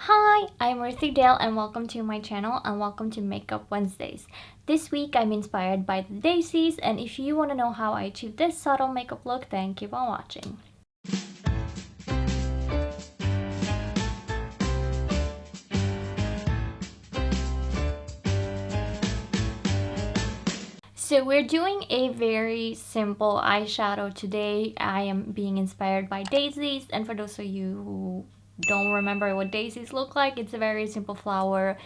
Hi, I'm Ruthie Dahle and welcome to my channel and welcome to Makeup Wednesdays. This week I'm inspired by the Daisies, and if you want to know how I achieved this subtle makeup look, then keep on watching. So we're doing a very simple eyeshadow today. I am being inspired by daisies, and for those of you who don't remember what daisies look like, it's a very simple flower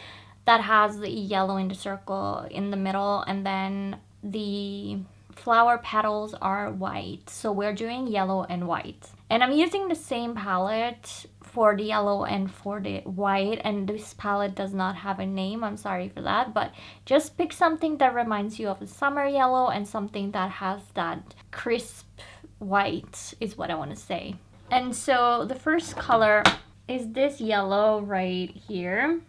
that has the yellow in the circle in the middle, and then the flower petals are white. So we're doing yellow and white. And I'm using the same palette for the yellow and for the white, and this palette does not have a name, I'm sorry for that, but just pick something that reminds you of the summer yellow and something that has that crisp white is what I want to say. And so the first color is this yellow right here.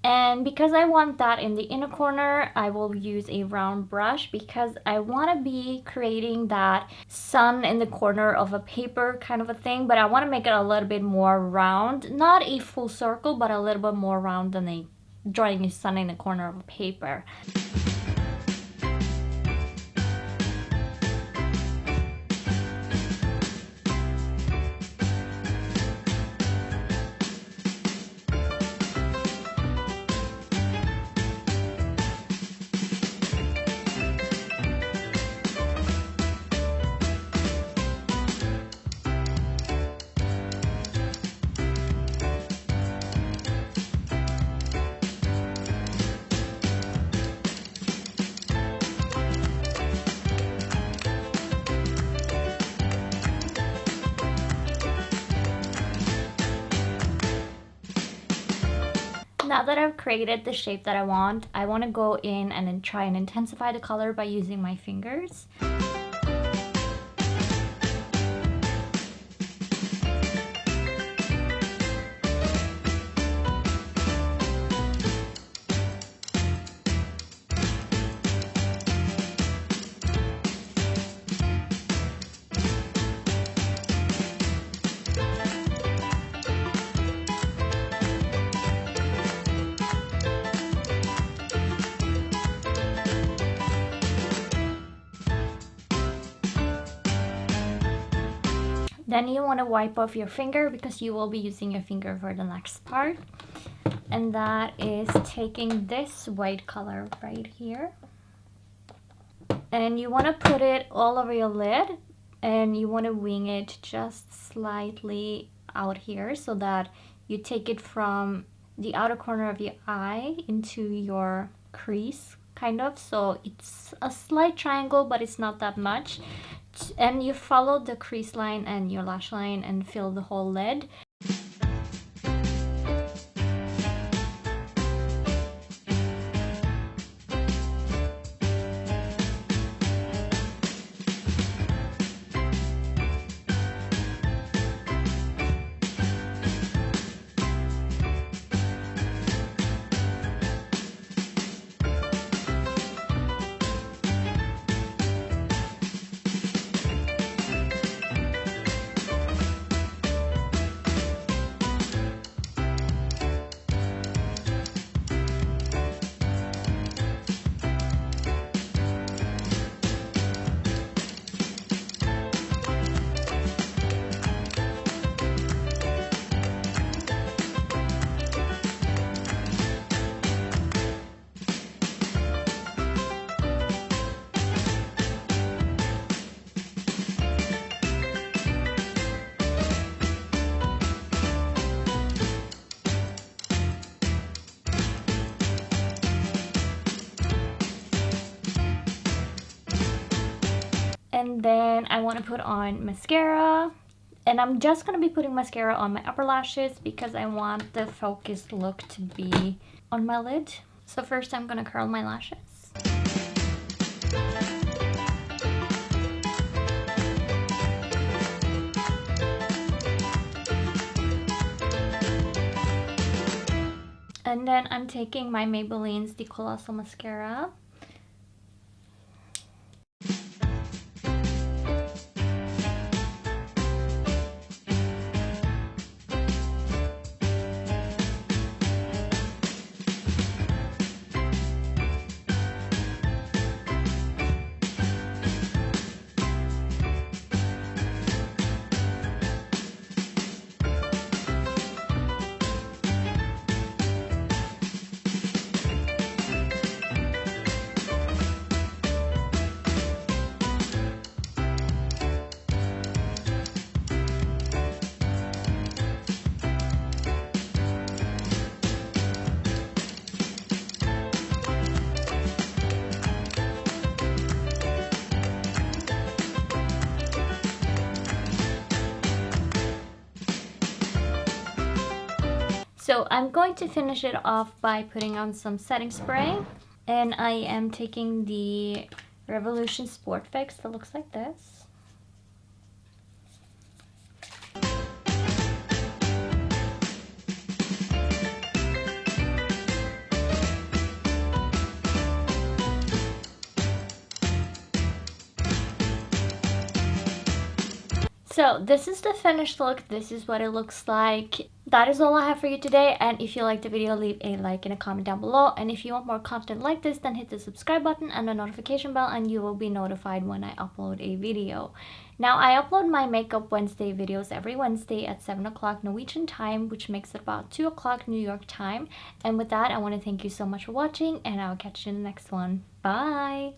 And because I want that in the inner corner, I will use a round brush because I want to be creating that sun in the corner of a paper kind of a thing, but I want to make it a little bit more round. Not a full circle, but a little bit more round than drawing a sun in the corner of a paper. Now that I've created the shape that I want to go in and then try and intensify the color by using my fingers. Then you want to wipe off your finger because you will be using your finger for the next part. And that is taking this white color right here. And you want to put it all over your lid, and you want to wing it just slightly out here so that you take it from the outer corner of your eye into your crease, kind of. So it's a slight triangle, but it's not that much. And you follow the crease line and your lash line and fill the whole lid. And then I want to put on mascara, and I'm just going to be putting mascara on my upper lashes because I want the focused look to be on my lid. So first I'm going to curl my lashes. And then I'm taking my Maybelline's the Colossal mascara. So I'm going to finish it off by putting on some setting spray. And I am taking the Revolution Sport Fix that looks like this. So this is the finished look. This is what it looks like. That is all I have for you today, and if you liked the video, leave a like and a comment down below. And if you want more content like this, then hit the subscribe button and the notification bell, and you will be notified when I upload a video. Now, I upload my Makeup Wednesday videos every Wednesday at 7 o'clock Norwegian time, which makes it about 2 o'clock New York time. And with that, I want to thank you so much for watching, and I'll catch you in the next one. Bye!